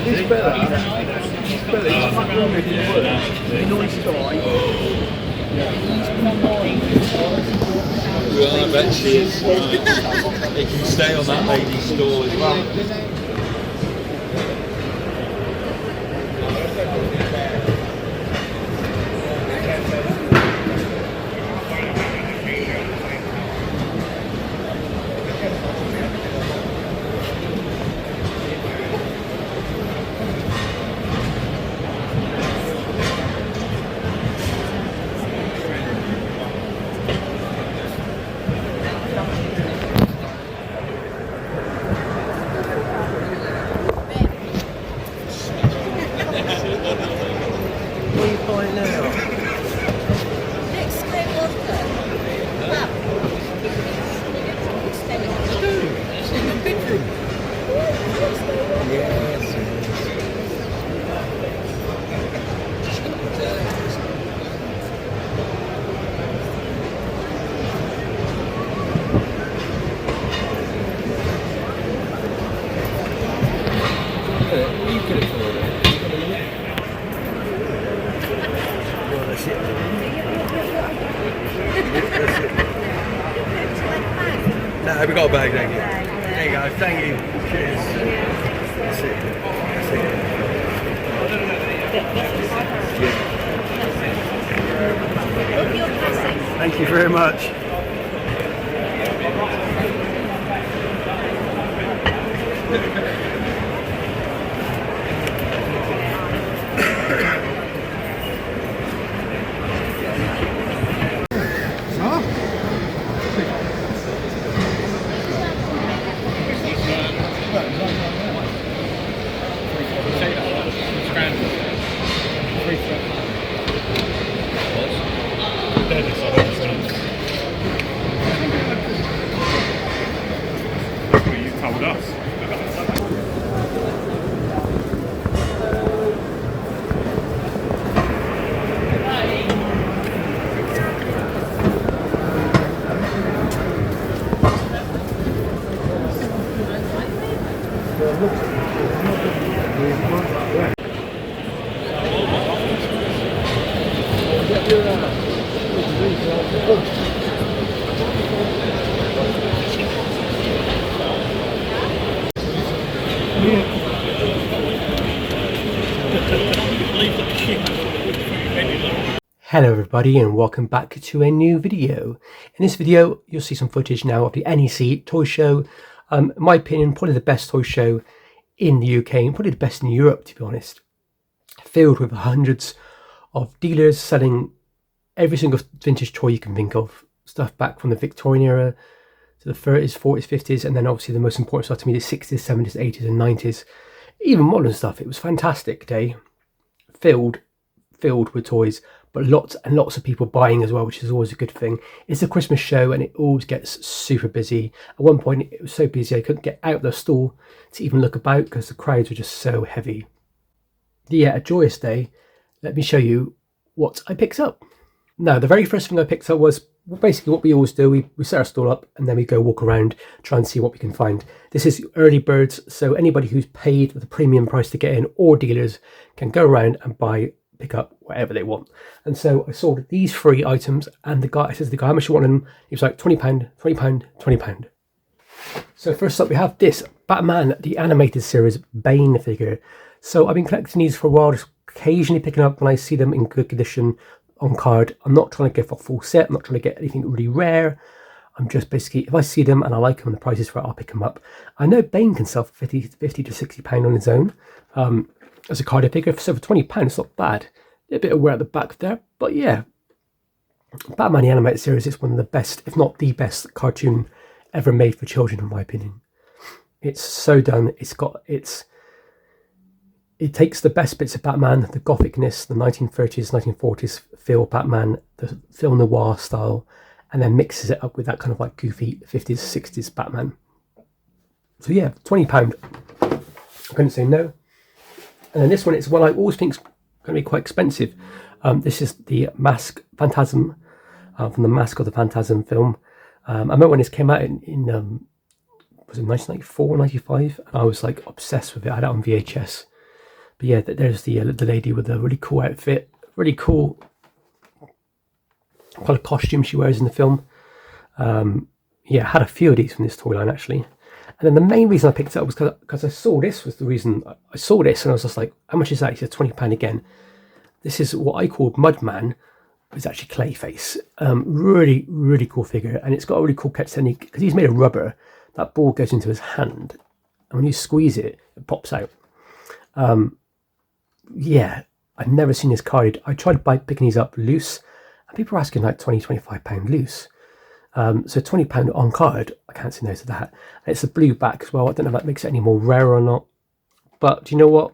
He's better. He's better. He's fucking wrong if he works. You know he's guy. Well, I bet she is. It can stay on that lady's store as well. What are you buying now? Next Skywalker. You could afford it. That's it. No, we got a bag, thank you. There you go, thank you. Cheers. That's it. That's it. Thank you very much. You told us. Hello everybody and welcome back to a new video. In this video you'll see some footage now of the NEC Toy Show. In my opinion, probably the best toy show in the UK and probably the best in Europe, to be honest. Filled with hundreds of dealers selling every single vintage toy you can think of. Stuff back from the Victorian era to the 30s, 40s, 50s, and then obviously the most important stuff to me, the 60s, 70s, 80s and 90s. Even modern stuff. It was a fantastic day. Filled with toys, but lots and lots of people buying as well, which is always a good thing. It's a Christmas show and it always gets super busy. At one point it was so busy I couldn't get out of the store to even look about because the crowds were just so heavy. Yeah, a joyous day. Let me show you what I picked up. Now, the very first thing I picked up was basically what we always do. We set our stall up and then we go walk around, try and see what we can find. This is early birds, so anybody who's paid the premium price to get in or dealers can go around and pick up whatever they want. And so I sold these 3 items and I said to the guy how much you want them. He was like £20, £20, £20. So first up we have this Batman the animated series Bane figure. So I've been collecting these for a while, just occasionally picking up when I see them in good condition on card. I'm not trying to get a full set, I'm not trying to get anything really rare. I'm just basically, if I see them and I like them and the price is right, I'll pick them up. I know Bane can sell for 50 to £60 on his own. As a card figure, so for £20 it's not bad. A bit of wear at the back there, but yeah. Batman the animated series is one of the best, if not the best cartoon ever made for children in my opinion. It's so done. It takes the best bits of Batman, the gothicness, the 1930s, 1940s feel Batman, the film noir style, and then mixes it up with that kind of like goofy 50s, 60s Batman. So yeah, £20. I couldn't say no. And then this one is one I always think is going to be quite expensive. This is the Mask Phantasm from the Mask of the Phantasm film. I remember when this came out in was it 1994, 95? And I was like obsessed with it. I had it on VHS. But yeah, there's the lady with the really cool outfit, really cool kind of costume she wears in the film. Yeah, I had a few of these from this toy line actually. And then the main reason I picked it up was because I saw this was the reason. I saw this and I was just like, how much is that? He said £20 again. This is what I called Mudman. It's actually Clayface. Really, really cool figure. And it's got a really cool catch technique because he's made of rubber. That ball goes into his hand. And when you squeeze it, it pops out. Yeah, I've never seen this card. I tried picking these up loose. And people are asking like £20-25 loose. So £20 on card, I can't say no to that. And it's a blue back as well. I don't know if that makes it any more rare or not. But do you know what?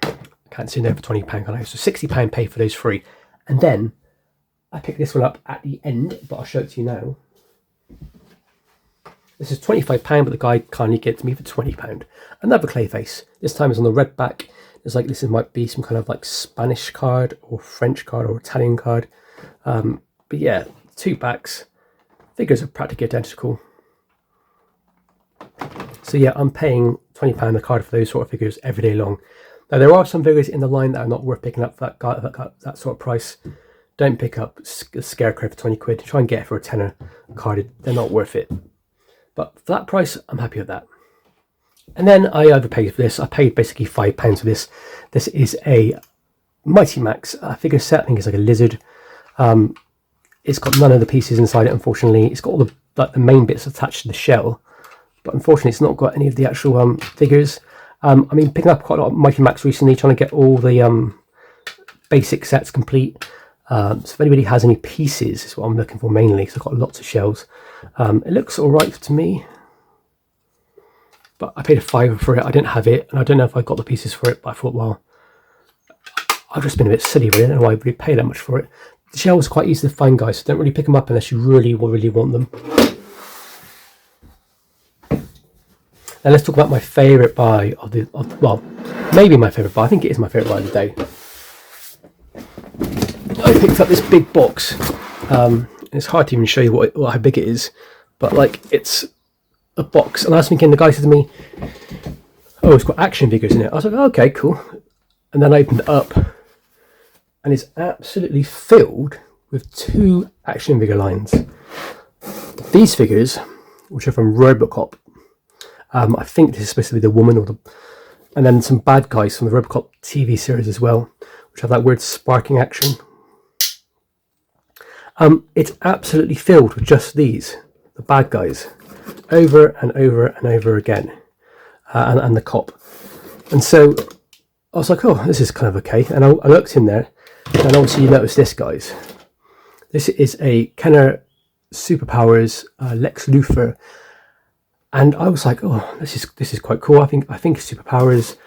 I can't say no for £20, can I? So £60 pay for those three. And then I picked this one up at the end, but I'll show it to you now. This is £25, but the guy kindly gave it to me for £20. Another Clayface. This time it's on the red back. It's like this might be some kind of like Spanish card or French card or Italian card. But yeah, 2 backs. Figures are practically identical. So yeah, I'm paying £20 a card for those sort of figures every day long. Now there are some figures in the line that are not worth picking up for that sort of price. Don't pick up a Scarecrow for 20 quid. Try and get it for a tenner carded. They're not worth it. But for that price, I'm happy with that. And then I overpaid for this. I paid basically £5 for this. This is a Mighty Max figure set. I think it's like a lizard. It's got none of the pieces inside it, unfortunately. It's got all the main bits attached to the shell. But unfortunately, it's not got any of the actual figures. I mean, picking up quite a lot of Mighty Max recently, trying to get all the basic sets complete. So if anybody has any pieces, is what I'm looking for mainly, because I've got lots of shells. It looks all right to me. But I paid £5 for it. I didn't have it, and I don't know if I got the pieces for it, but I thought, well, I've just been a bit silly really. I don't know why I really pay that much for it. The shells are quite easy to find, guys, so don't really pick them up unless you really want them. Now let's talk about my favourite buy well, maybe my favourite buy. I think it is my favourite buy of the day. I picked up this big box. It's hard to even show you how big it is, but like it's a box. And last weekend the guy said to me, "Oh, it's got action figures in it." I was like, oh, "Okay, cool." And then I opened it up, and it's absolutely filled with 2 action figure lines. These figures, which are from Robocop. I think this is supposed to be the woman, and then some bad guys from the Robocop TV series as well, which have that weird sparking action. It's absolutely filled with just these, the bad guys, over and over and over again, and the cop. And so I was like, oh, this is kind of okay. And I looked in there, and obviously you notice this, guys. This is a Kenner Superpowers Lex Luthor. And I was like, oh, this is quite cool. I think Superpowers.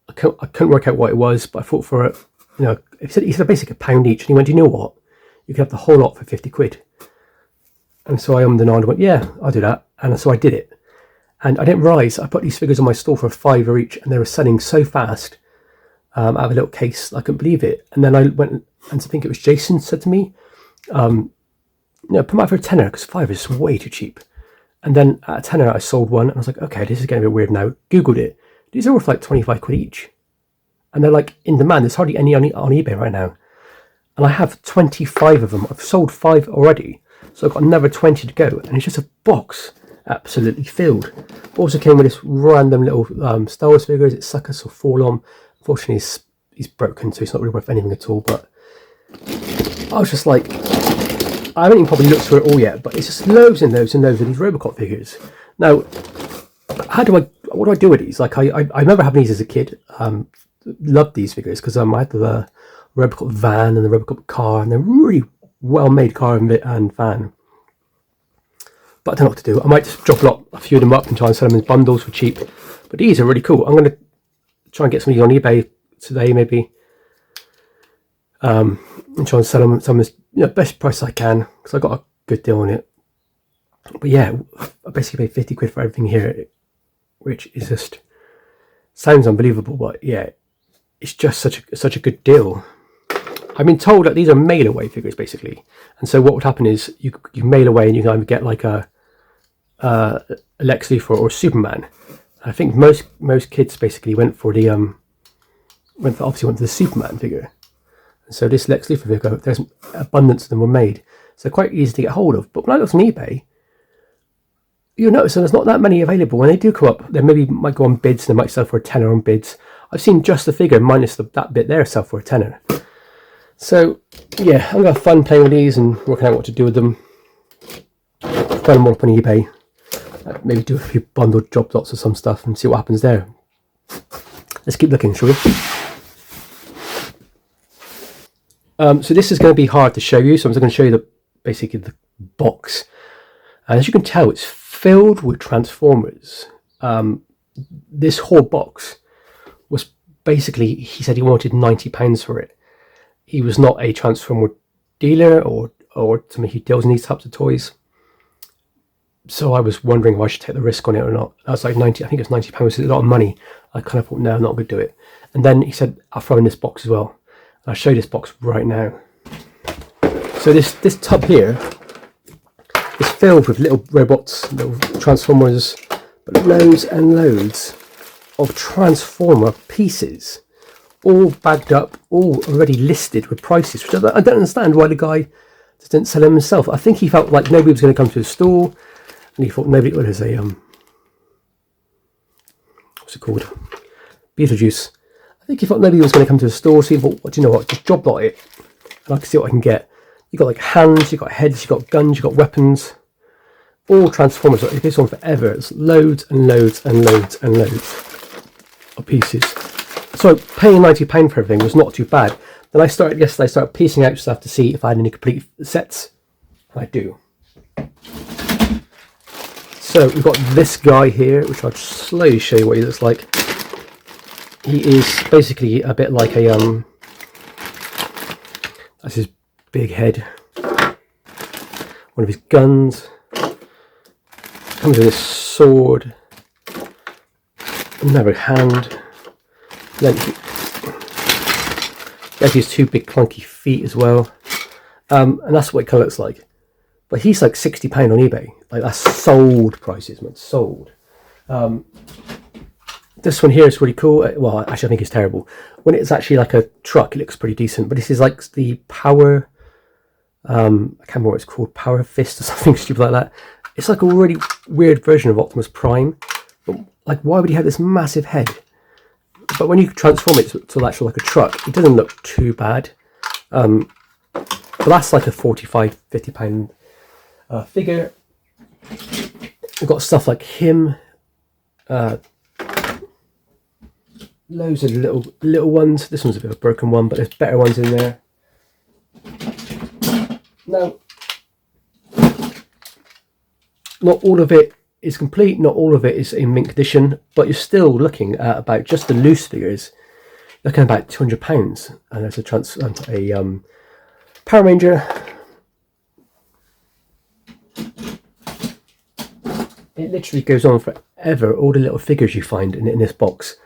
I couldn't work out what it was, but I thought for it, you know, he said basically £1 each, and he went, "Do you know what? You can have the whole lot for 50 quid." And so I ummed and ahed and went, "Yeah, I'll do that." And so I did it. And I didn't realise I put these figures on my store for a £5 each, and they were selling so fast out of a little case. I couldn't believe it. And then I went, and I think it was Jason said to me, "You know, put them out for a tenner because £5 is way too cheap." And then at a tenner, I sold one, and I was like, okay, this is getting a bit weird now. Googled it. These are worth like 25 quid each. And they're like in demand. There's hardly any on eBay right now. And I have 25 of them. I've sold 5 already. So I've got another 20 to go. And it's just a box absolutely filled. Also came with this random little Star Wars figures. It's Succus or Forlom. Unfortunately, he's broken, so it's not really worth anything at all. But I was just like, I haven't even probably looked through it all yet, but it's just loads and loads and loads of these Robocop figures. Now, what do I do with these? Like, I remember having these as a kid. Loved these figures because I had the Robocop van and the Robocop car, and they're really well-made car and van. But I don't know what to do. I might just drop a few of them up and try and sell them in bundles for cheap. But these are really cool. I'm going to try and get some of these on eBay today, maybe. And try and sell them some as best price I can, because I got a good deal on it. But yeah, I basically paid 50 quid for everything here, which is just sounds unbelievable. But yeah, it's just such a good deal. I've been told that these are mail away figures basically, and so what would happen is you mail away and you can either get like a Lex Luthor or Superman. I think most kids basically went for the obviously went to the Superman figure. And so this Lex Luthor figure, there's abundance of them were made. So quite easy to get hold of. But when I looked on eBay, you'll notice there's not that many available. When they do come up, they might go on bids and they might sell for a tenner on bids. I've seen just the figure minus that bit there sell for a tenner. So yeah, I'm gonna have fun playing with these and working out what to do with them. Find them all up on eBay. Maybe do a few bundled job lots or some stuff and see what happens there. Let's keep looking, shall we? So this is going to be hard to show you. So I'm just going to show you basically the box. And as you can tell, it's filled with Transformers. This whole box was basically, he said he wanted £90 for it. He was not a Transformer dealer or somebody who deals in these types of toys. So I was wondering if I should take the risk on it or not. I was like 90, I think it's £90, it's a lot of money. I kind of thought, no, I'm not going to do it. And then he said, I'll throw in this box as well. I'll show you this box right now. So this tub here is filled with little robots, little Transformers, but loads and loads of Transformer pieces, all bagged up, all already listed with prices, which I don't understand why the guy didn't sell them himself. I think he felt like nobody was going to come to his store, and he thought nobody, what is a, what's it called? Beetlejuice. I think he thought nobody was going to come to the store, so he thought, well, do you know what, just job lot it, and I can see what I can get. You've got like hands, you've got heads, you've got guns, you've got weapons, all Transformers. It goes on forever. It's loads and loads and loads and loads of pieces. So paying £90 for everything was not too bad. Then I started piecing out stuff to see if I had any complete sets. I do. So we've got this guy here, which I'll just slowly show you what he looks like. He is basically a bit like a that's his big head. One of his guns. Comes with his sword. Another hand. Then he has his two big clunky feet as well. And that's what it kind of looks like. But he's like £60 on eBay. Like, that's sold prices, man. Sold. This one here is really cool. Well, actually, I think it's terrible. When it's actually like a truck, it looks pretty decent. But this is like the Power... I can't remember what it's called. Power Fist or something stupid like that. It's like a really weird version of Optimus Prime. But like, why would he have this massive head? But when you transform it to actually like a truck, it doesn't look too bad. But that's like a £45, £50 figure. We've got stuff like him. Loads of little ones. This one's a bit of a broken one, but there's better ones in there. Now, not all of it is complete, not all of it is in mint condition, but you're still looking at about just the loose figures, looking at about £200. And there's a Power Ranger. It literally goes on forever, all the little figures you find in this box.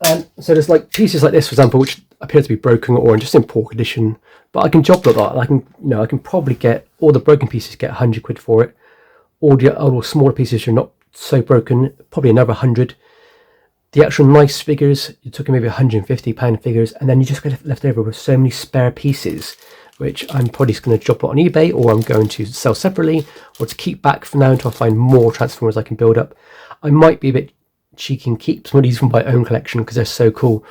And so there's like pieces like this, for example, which appear to be broken or just in poor condition, but I can job lot that. I can probably get all the broken pieces, get £100 for it. All the other smaller pieces are not so broken, probably another 100. The actual nice figures, you're talking maybe £150 figures, and then you just get left over with so many spare pieces, which I'm probably just going to drop it on eBay, or I'm going to sell separately, or to keep back for now until I find more Transformers I can build up. I might be a bit cheeky and keep some of these from my own collection because they're so cool.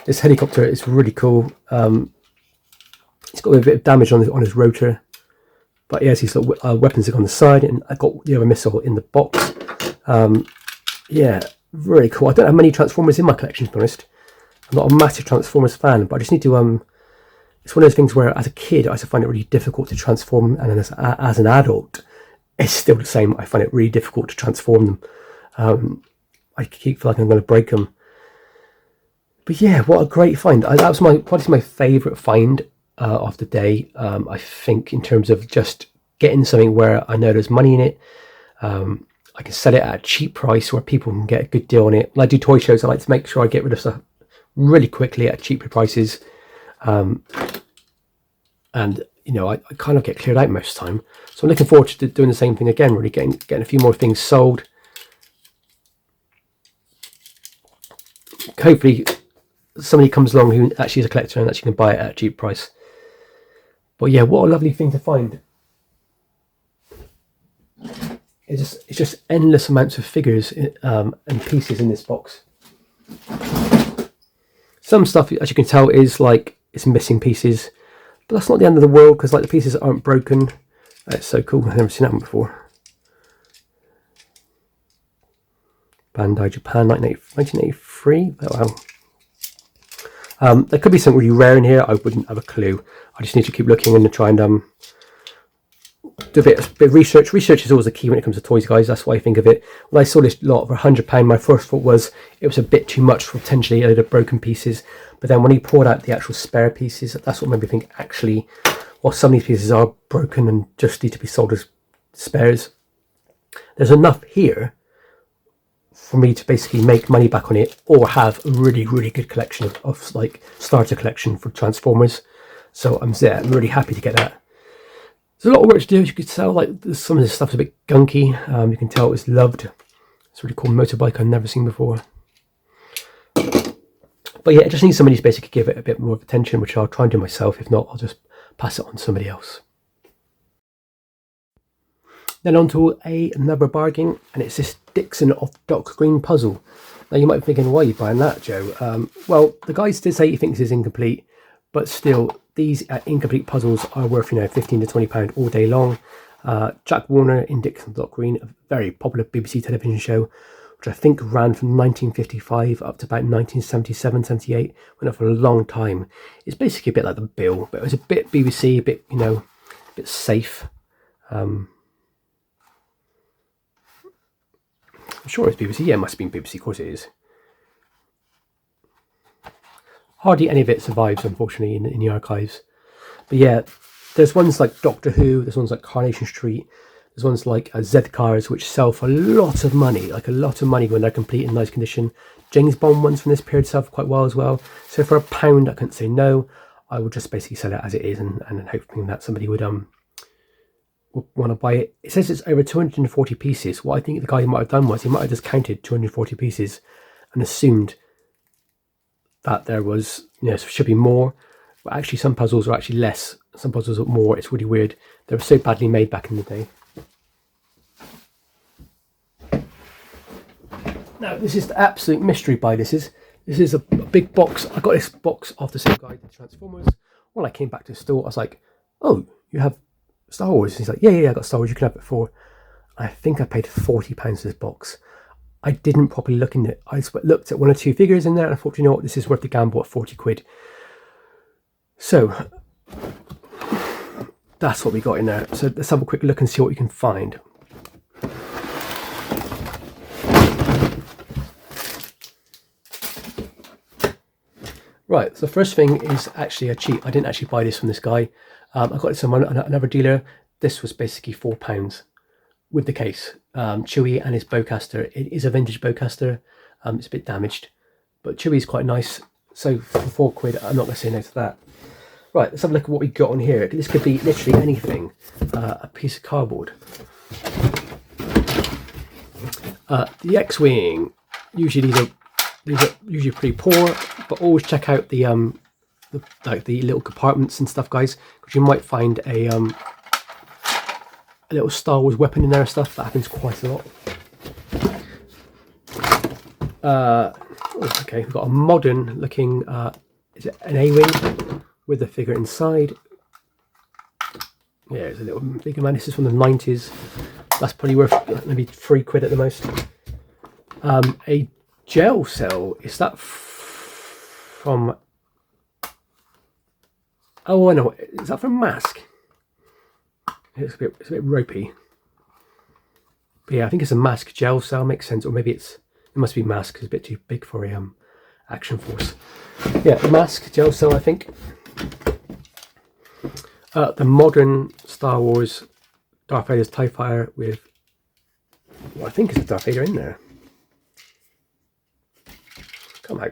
This helicopter is really cool. It's got a bit of damage on his rotor, but he has these little weapons on the side, and I got the other missile in the box. Yeah, very cool. I don't have many Transformers in my collection, to be honest. I'm not a massive Transformers fan, but I just need to it's one of those things where as a kid I used to find it really difficult to transform, and then as an adult it's still the same. I find it really difficult to transform them. I keep feeling like I'm going to break them. But yeah, what a great find. That was probably my favourite find of the day. I think in terms of just getting something where I know there's money in it. I can sell it at a cheap price where people can get a good deal on it. When I do toy shows, I like to make sure I get rid of stuff really quickly at cheaper prices. And you know, I kind of get cleared out most of the time. So I'm looking forward to doing the same thing again, really getting a few more things sold. hopefully somebody comes along who actually is a collector and actually can buy it at a cheap price. But yeah, what a lovely thing to find. It's just endless amounts of figures and pieces in this box. Some stuff, as you can tell, is like it's missing pieces, but that's not the end of the world because like the pieces aren't broken. That's so cool. I've never seen that one before. Bandai Japan, 1983. Oh, wow. There could be something really rare in here. I wouldn't have a clue. I just need to keep looking and try and do a bit of research. Research is always the key when it comes to toys, guys. That's why I think of it. When I saw this lot for £100, my first thought was it was a bit too much for potentially a load of broken pieces. But then when he poured out the actual spare pieces, that's what made me think, actually, well, some of these pieces are broken and just need to be sold as spares. There's enough here for me to basically make money back on it, or have a really, really good collection of like starter collection for Transformers. So I'm really happy to get that. There's a lot of work to do, as you could tell. Like some of this stuff's a bit gunky. You can tell it was loved. It's a really cool motorbike I've never seen before. But yeah, it just needs somebody to basically give it a bit more of attention, which I'll try and do myself. If not, I'll just pass it on to somebody else. Then on to another bargain, and it's this Dixon of Dock Green puzzle. Now you might be thinking, why are you buying that, Joe? Well, the guys did say he thinks it's incomplete, but still, these incomplete puzzles are worth, you know, £15 to £20 all day long. Jack Warner in Dixon of Dock Green, a very popular BBC television show, which I think ran from 1955 up to about 1977, 78, went on for a long time. It's basically a bit like The Bill, but it was a bit BBC, a bit, you know, a bit safe. I'm sure it's BBC. Yeah, it must have been BBC, of course it is. Hardly any of it survives, unfortunately, in the archives. But yeah, there's ones like Doctor Who, there's ones like Coronation Street, there's ones like Z-Cars, which sell for a lot of money, like a lot of money when they're complete in nice condition. James Bond ones from this period sell for quite well as well. So for £1, I couldn't say no. I would just basically sell it as it is and hoping that somebody would want to buy it. It says it's over 240 pieces. What I think the guy might have done was he might have just counted 240 pieces and assumed that there was, you know, should be more. But actually some puzzles are actually less, some puzzles are more. It's really weird. They were so badly made back in the day. Now this is the absolute mystery buy. This is a big box. I got this box off the same guy, the Transformers. When I came back to the store, I was like, oh, you have Star Wars? He's like, yeah, I got Star Wars, you can have it for. I think I paid £40 for this box. I didn't properly look in it. I looked at one or two figures in there and I thought, you know what, this is worth the gamble at 40 quid. So that's what we got in there. So let's have a quick look and see what we can find. Right, so the first thing is actually a cheat. I didn't actually buy this from this guy. I got this from another dealer. This was basically £4 with the case. Chewy and his bowcaster. It is a vintage bowcaster. It's a bit damaged, but Chewy's quite nice. So for £4, I'm not going to say no to that. Right, let's have a look at what we got on here. This could be literally anything. A piece of cardboard. The X-Wing. Usually these are usually pretty poor, but always check out the little compartments and stuff, guys, because you might find a little Star Wars weapon in there and stuff. That happens quite a lot. Okay, we've got a modern looking, is it an A-Wing with the figure inside? Yeah, it's a little bigger man. This is from the 90s. That's probably worth maybe £3 at the most. A gel cell. Is that from... Oh, I know. Is that from Mask? It's a bit ropey. But yeah, I think it's a Mask gel cell. Makes sense. Or maybe it must be Mask. It's a bit too big for a Action Force. Yeah, Mask gel cell, I think. The modern Star Wars Darth Vader's TIE Fighter with, well, I think it's a Darth Vader in there. Come on.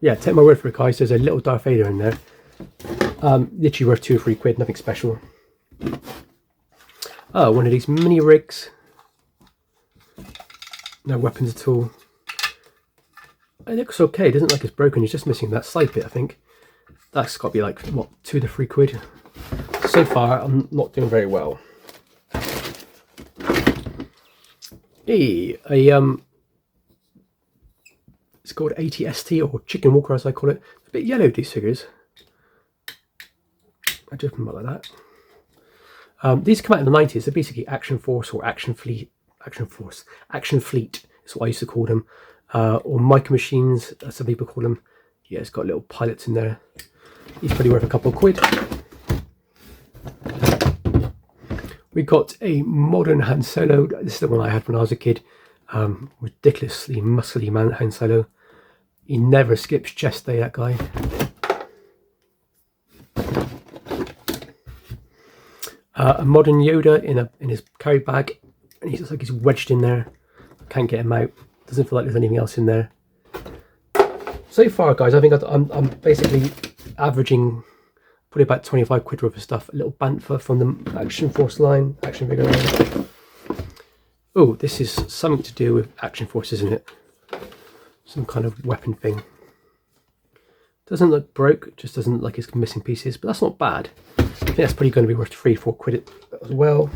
Yeah, take my word for it, guys. There's a little Darth Vader in there. Literally worth £2 or £3, nothing special. Oh, one of these mini rigs. No weapons at all. It looks okay. It doesn't look like it's broken. It's just missing that side bit, I think. That's got to be like, what, £2 to £3. So far, I'm not doing very well. Hey, it's called ATST, or Chicken Walker as I call it. It's a bit yellow, these figures. I just put them like that. These come out in the 90s. They're basically Action Force or Action Fleet is what I used to call them. Or Micro Machines, as some people call them. Yeah, it's got little pilots in there. He's probably worth a couple of quid. We got a modern Han Solo. This is the one I had when I was a kid. Ridiculously muscly man, Han Solo. He never skips chest day, that guy. A modern Yoda in his carry bag, and he looks like he's wedged in there. Can't get him out. Doesn't feel like there's anything else in there. So far, guys, I think I'm basically averaging probably about 25 quid worth of stuff. A little bantha from the Action Force line, action figure line. Oh, this is something to do with Action Force, isn't it? Some kind of weapon thing. Doesn't look broke, just doesn't look like it's missing pieces, but that's not bad. I think that's probably going to be worth 3-4 quid as well.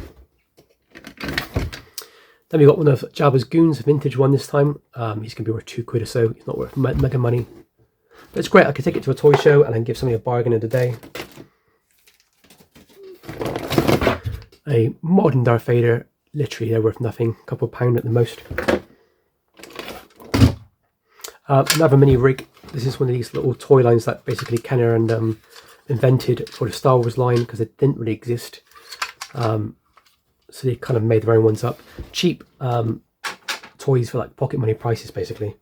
Then we got one of Jabba's Goons, a vintage one this time. He's going to be worth 2 quid or so. He's not worth mega money. But it's great. I could take it to a toy show and then give somebody a bargain of the day. A modern Darth Vader. Literally, they're worth nothing. A couple of pound at the most. Another mini rig. This is one of these little toy lines that basically Kenner and invented for the Star Wars line because it didn't really exist. So they kind of made their own ones up. Cheap toys for like pocket money prices, basically.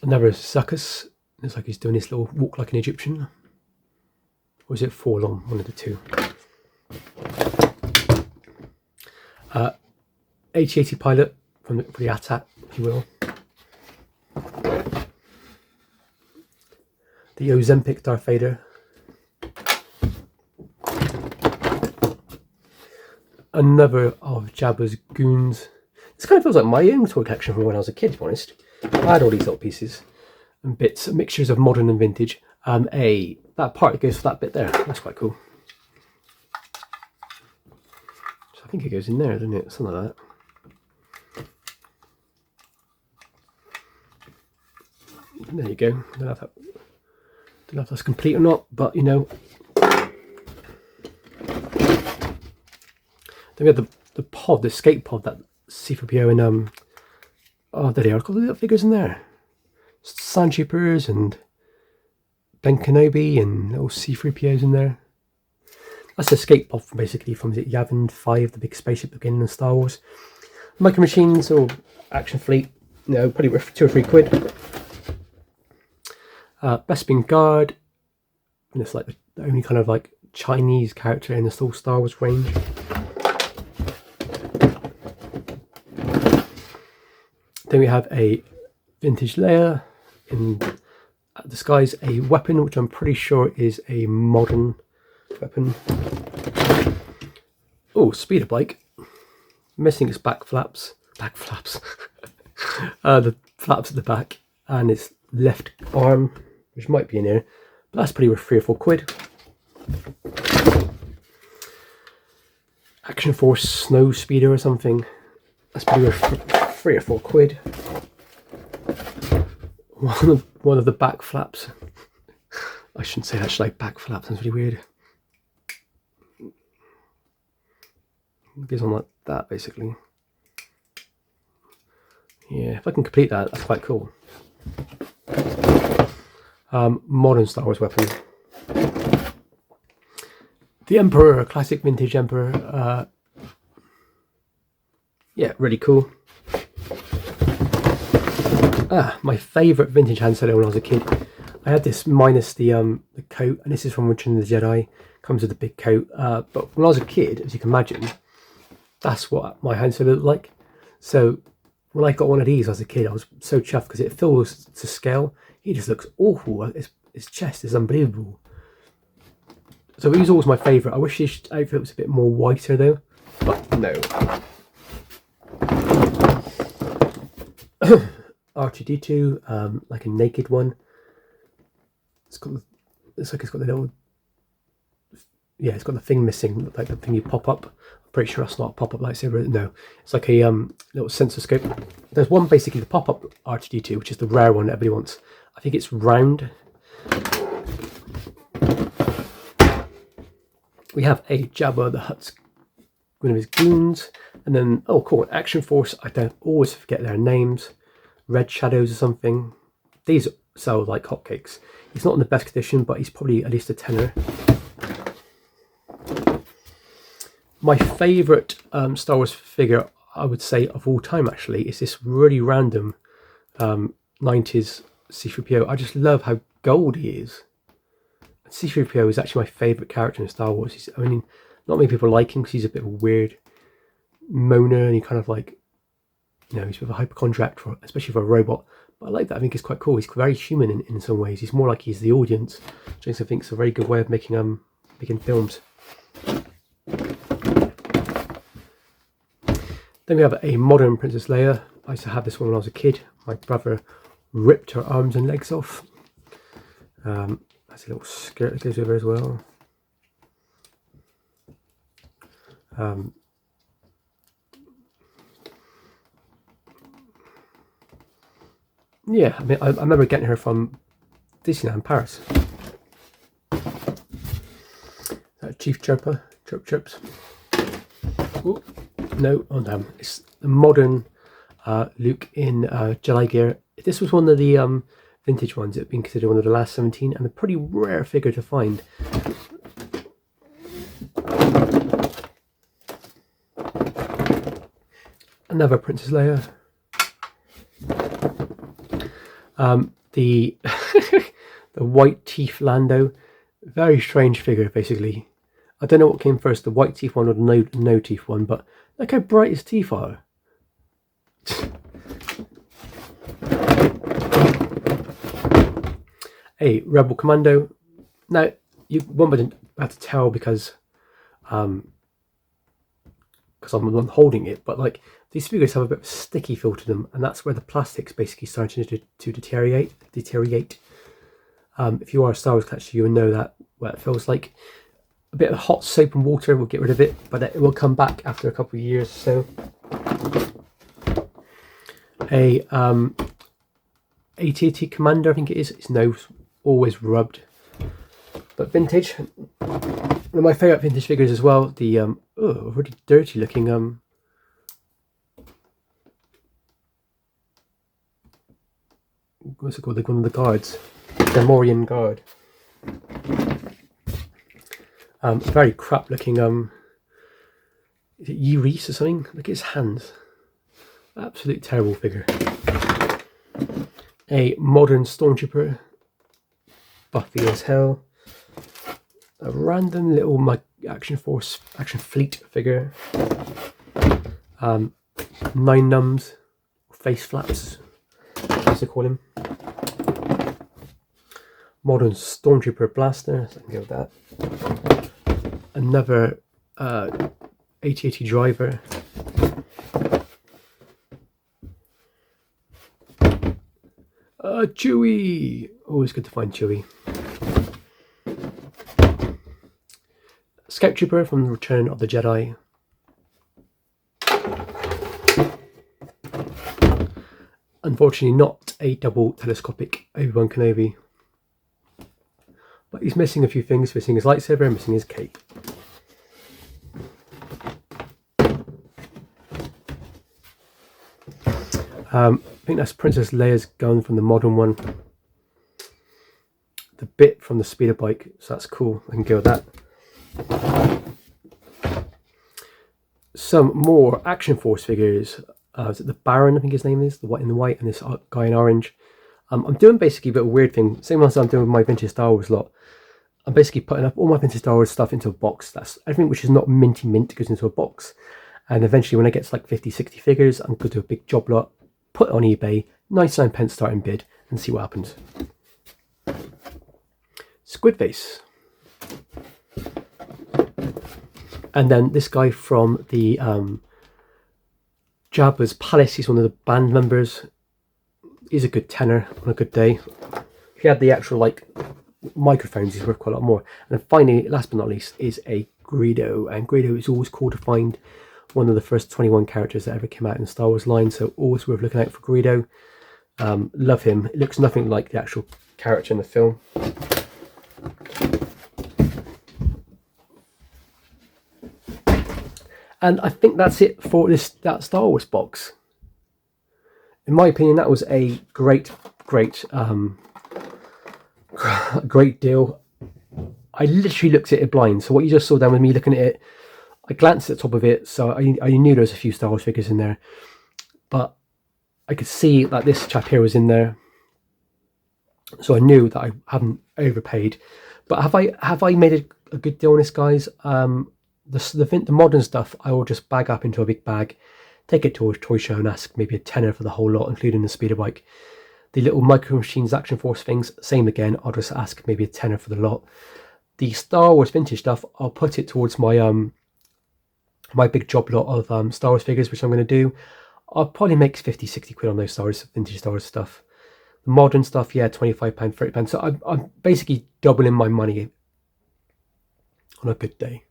Another Zuckuss. Looks like he's doing this little walk like an Egyptian. Or is it Forlorn? One of the two. 8080 pilot for the AT-AT, if you will. The Ozempic Darth Vader. Another of Jabba's Goons. This kind of feels like my own toy collection from when I was a kid, to be honest. I had all these little pieces and bits, mixtures of modern and vintage. That part goes for that bit there. That's quite cool. So I think it goes in there, doesn't it? Something like that. There you go. Don't know if that's complete or not, but you know. Then we have the pod, the escape pod that C-3PO and oh, there they are. Look at the little figures in there. Sand Troopers and Ben Kenobi and little C-3POs in there. That's the escape pod from basically from Yavin 5, the big spaceship beginning in Star Wars. Micro Machines or Action Fleet, you know, probably worth 2 or 3 quid. Bespin Guard, and it's like the only kind of like Chinese character in the full Star Wars range. Then we have a vintage Leia in disguise, a weapon which I'm pretty sure is a modern weapon. Oh, speeder bike, missing its back flaps, the flaps at the back, and its left arm, which might be in here, but that's pretty worth 3 or 4 quid. Action Force Snow Speeder or something, that's pretty worth 3 or 4 quid. One of the back flaps. I shouldn't say that, should I? Back flaps, that's really weird. It goes on like that, basically. Yeah, if I can complete that, that's quite cool. Modern Star Wars weapon. The Emperor, a classic vintage Emperor. Yeah, really cool. My favourite vintage Han Solo when I was a kid. I had this minus the coat, and this is from Return of the Jedi. Comes with a big coat. But when I was a kid, as you can imagine, that's what my Han Solo looked like. So when I got one of these as a kid, I was so chuffed because it fills to scale. He just looks awful. His chest is unbelievable. So he was always my favourite. I wish his outfit was a bit more whiter though, but no. R2D2, like a naked one. It's like it's got the little, yeah, it's got the thing missing, like the thing you pop up. I'm pretty sure that's not a pop-up lightsaber. No, it's like a little sensor scope. There's one basically, the pop-up R2D2, which is the rare one that everybody wants. I think it's round. We have a Jabba the Hutt's one of his goons, and then, oh cool, Action Force. I don't always forget their names. Red Shadows or something. These sell like hotcakes. He's not in the best condition, but he's probably at least a tenner. My favourite Star Wars figure, I would say, of all time actually, is this really random 90s C-3PO. I just love how gold he is. C-3PO is actually my favourite character in Star Wars. I mean, not many people like him because he's a bit of a weird moaner, and he kind of like, you know, he's a bit of a hypochondriac, especially for a robot. But I like that. I think it's quite cool. He's very human in some ways. He's more like he's the audience, which I think is a very good way of making films. Then we have a modern Princess Leia. I used to have this one when I was a kid. My brother ripped her arms and legs off. That's a little skirt that goes over as well. Yeah, I mean, I remember getting her from Disneyland Paris. Chief Chirper, chirps. Ooh, no, oh damn! It's the modern Luke in Jedi gear. This was one of the vintage ones. It's been considered one of the last 17, and a pretty rare figure to find. Another Princess Leia. The the white teeth Lando, very strange figure basically. I don't know what came first, the white teeth one or the no teeth one, but look how bright his teeth are. A Rebel Commando. Now you won't be able to tell because I'm holding it, but like these figures have a bit of a sticky feel to them, and that's where the plastic's basically starting to deteriorate. If you are a Star Wars collector, you will know that what it feels like. A bit of hot soap and water will get rid of it, but it will come back after a couple of years. So a AT-AT Commander, I think it is. Its nose always rubbed, but vintage. One of my favourite vintage figures as well. The really dirty looking what's it called? Like one of the guards, the Morian guard. Very crap looking is it Reese or something? Look at his hands. Absolute terrible figure. A modern Stormtrooper, buffy as hell. A random little Action Fleet figure. 9 Nums, face flaps, as they call him. Modern Stormtrooper blaster, so I can go with that. Another AT-AT driver. Chewie! Always good to find Chewie. Scout Trooper from the Return of the Jedi. Unfortunately not a double telescopic Obi-Wan Kenobi. But he's missing a few things, missing his lightsaber and missing his cape. I think that's Princess Leia's gun from the modern one. The bit from the speeder bike, so that's cool. I can go with that. Some more Action Force figures. Is it the Baron, I think his name is? The white in the white, and this guy in orange. I'm doing basically a bit of a weird thing. Same as I'm doing with my vintage Star Wars lot. I'm basically putting up all my vintage Star Wars stuff into a box. That's everything which is not minty mint goes into a box. And eventually when I get to like 50, 60 figures, I'm going to do a big job lot, put it on eBay, 99p starting bid, and see what happens. Squid Face. And then this guy from the Jabba's Palace, he's one of the band members. is a good tenner on a good day. If you had the actual like microphones, he's worth quite a lot more. And then finally, last but not least, is a Greedo. And Greedo is always cool to find, one of the first 21 characters that ever came out in the Star Wars line, so always worth looking out for Greedo. Love him. It looks nothing like the actual character in the film. And I think that's it for that Star Wars box. In my opinion, that was a great deal. I literally looked at it blind. So what you just saw then with me looking at it, I glanced at the top of it, so I knew there was a few Star Wars figures in there. But I could see that this chap here was in there. So I knew that I haven't overpaid. But have I made a good deal on this, guys? The modern stuff I will just bag up into a big bag, take it to a toy show and ask maybe a tenner for the whole lot, including the speeder bike. The little Micro Machines Action Force things, same again, I'll just ask maybe a tenner for the lot. The Star Wars vintage stuff, I'll put it towards my my big job lot of Star Wars figures, which I'm going to do. I'll probably make 50-60 quid on those vintage Star Wars stuff. The modern stuff, yeah, £25, £30. So I'm basically doubling my money on a good day.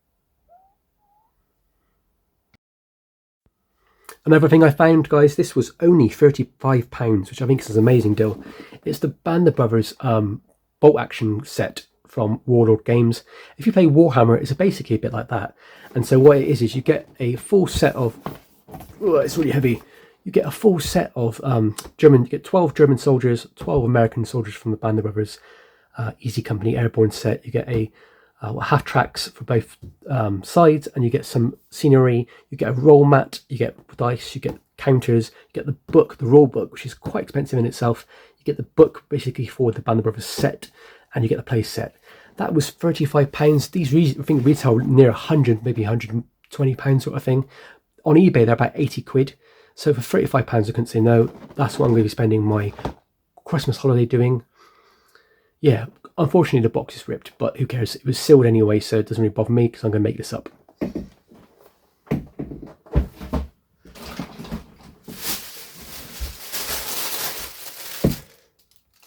Another thing I found, guys, this was only £35, which I think is an amazing deal. It's the Band of Brothers bolt action set from Warlord Games. If you play Warhammer, it's basically a bit like that. And so what it is you get a full set of, oh, it's really heavy. You get a full set of you get 12 German soldiers, 12 American soldiers from the Band of Brothers Easy Company Airborne set. You get a half tracks for both sides, and you get some scenery, you get a roll mat, you get dice, you get counters, you get the book, the rule book, which is quite expensive in itself. You get the book basically for the Band of Brothers set, and you get the play set. That was £35. These I think retail near 100, maybe £120 sort of thing. On eBay they're about 80 quid. So for £35 I couldn't say no. That's what I'm going to be spending my Christmas holiday doing. Yeah, unfortunately the box is ripped, but who cares? It was sealed anyway, so it doesn't really bother me because I'm going to make this up.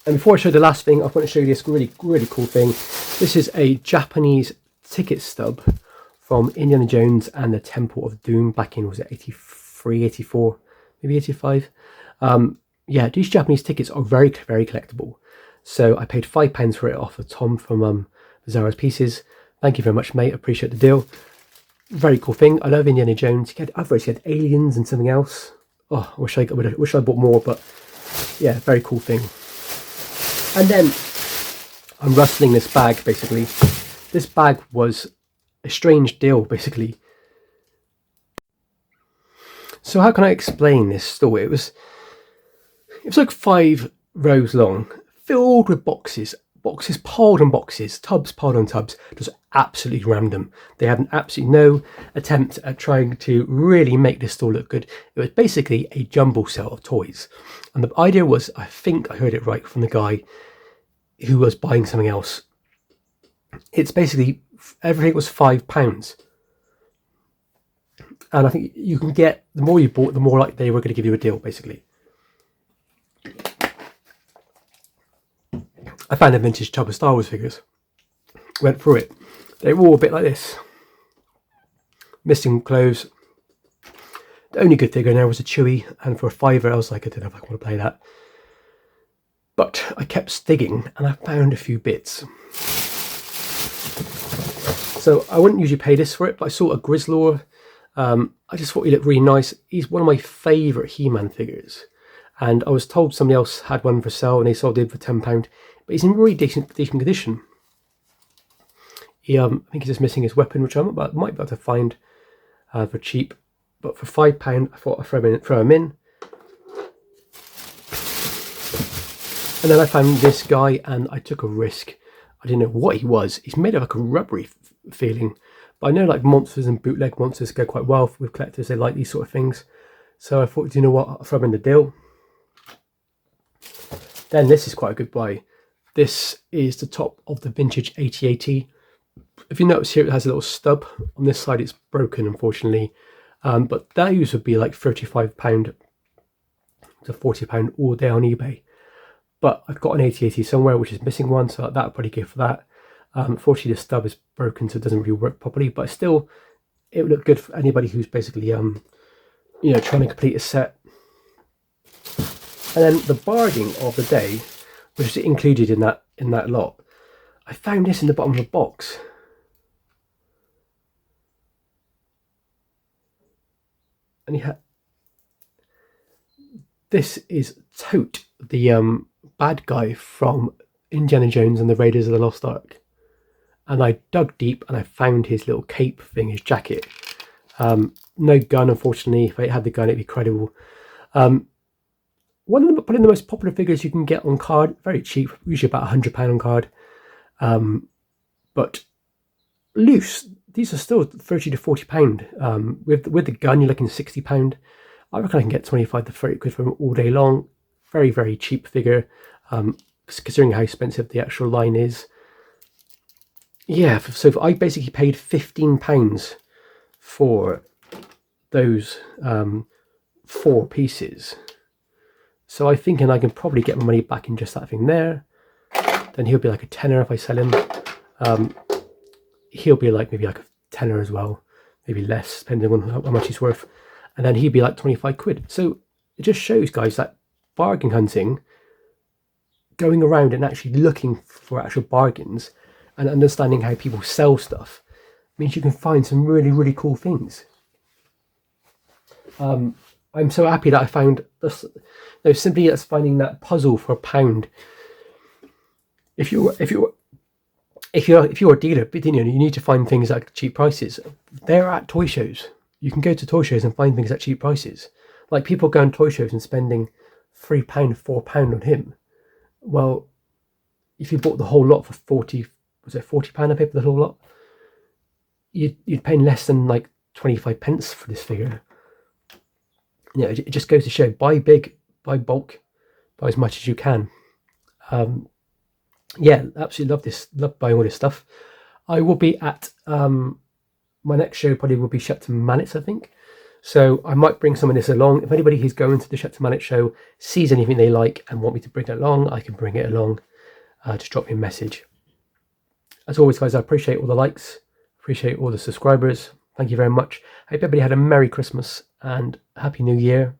And before I show the last thing, I want to show you this really cool thing. This is a Japanese ticket stub from Indiana Jones and the Temple of Doom back in, was it 83, 84, maybe 85? Yeah, these Japanese tickets are very collectible. So I paid £5 for it off of Tom from Bizarro's Pieces. Thank you very much, mate. Appreciate the deal. Very cool thing. I love Indiana Jones. He had aliens and something else. Oh, I wish I bought more, but yeah, very cool thing. And then I'm rustling this bag, basically. This bag was a strange deal, basically. So how can I explain this story? It was like 5 rows long, filled with boxes piled on boxes, tubs piled on tubs, just absolutely random. They had absolutely no attempt at trying to really make this store look good. It was basically a jumble sale of toys. And the idea was, I think I heard it right from the guy who was buying something else. It's basically, everything was £5. And I think you can get, the more you bought, the more like they were going to give you a deal, basically. I found a vintage tub of Star Wars figures. Went through it. They were all a bit like this. Missing clothes. The only good figure in there was a Chewie, and for a £5 I was like, I don't know if I want to play that. But I kept digging and I found a few bits. So I wouldn't usually pay this for it, but I saw a Grizzlor. I just thought he looked really nice. He's one of my favourite He-Man figures. And I was told somebody else had one for sale and they sold it for £10. But he's in really decent condition. I think he's just missing his weapon, which I might be able to find for cheap. But for £5, I thought I'd throw him in. And then I found this guy and I took a risk. I didn't know what he was. He's made of like a rubbery feeling. But I know like monsters and bootleg monsters go quite well with collectors. They like these sort of things. So I thought, do you know what? I'll throw him in the deal. Then this is quite a good buy. This is the top of the vintage 8080. If you notice here, it has a little stub. On this side, it's broken, unfortunately. But those would be like £35 to £40 all day on eBay. but I've got an 8080 somewhere which is missing one, so that would probably go for that. Unfortunately the stub is broken, so it doesn't really work properly, but still it would look good for anybody who's basically you know, trying to complete a set. And then the bargain of the day, which is included in that lot, I found this in the bottom of the box. And this is Tote, the bad guy from Indiana Jones and the Raiders of the Lost Ark. And I dug deep and I found his little cape thing, his jacket. No gun, unfortunately. If I had the gun, it'd be credible. One of probably the most popular figures you can get on card, very cheap, usually about £100 on card. But loose, these are still £30 to £40. With the gun, you're looking £60. I reckon I can get 25 to 30 quid from it all day long. Very, very cheap figure, considering how expensive the actual line is. Yeah, so I basically paid £15 for those 4 pieces. So I'm thinking I can probably get my money back in just that thing there. Then he'll be like a tenner if I sell him. He'll be like maybe like a tenner as well, maybe less, depending on how much he's worth. And then he'd be like 25 quid. So it just shows, guys, that bargain hunting, going around and actually looking for actual bargains and understanding how people sell stuff, means you can find some really, really cool things. I'm so happy that I found this. No, simply as finding that puzzle for £1. If you're a dealer, but you know, you need to find things at cheap prices. They're at toy shows. You can go to toy shows and find things at cheap prices. Like people go on toy shows and spending £3, £4 on him. Well, if you bought the whole lot for £40, I paid for the whole lot. You'd pay less than like 25 pence for this figure. You know, it just goes to show: buy big, buy bulk, buy as much as you can. Yeah, absolutely love this. Love buying all this stuff. I will be at my next show. Probably will be Shepton Mallet's, I think. So I might bring some of this along. If anybody who's going to the Shepton Mallet show sees anything they like and want me to bring it along, I can bring it along. Just drop me a message. As always, guys, I appreciate all the likes, appreciate all the subscribers. Thank you very much. I hope everybody had a Merry Christmas and Happy New Year.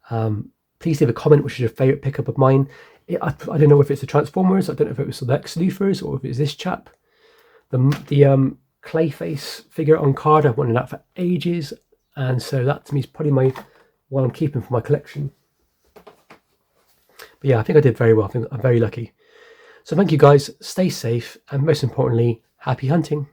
Please leave a comment which is your favourite pickup of mine. I don't know if it's the Transformers, I don't know if it was the Lex Luthors, or if it's this chap. The Clayface figure on card, I've wanted that for ages, and so that to me is probably one I'm keeping for my collection. But yeah, I think I did very well. I think I'm very lucky. So thank you guys, stay safe, and most importantly, happy hunting.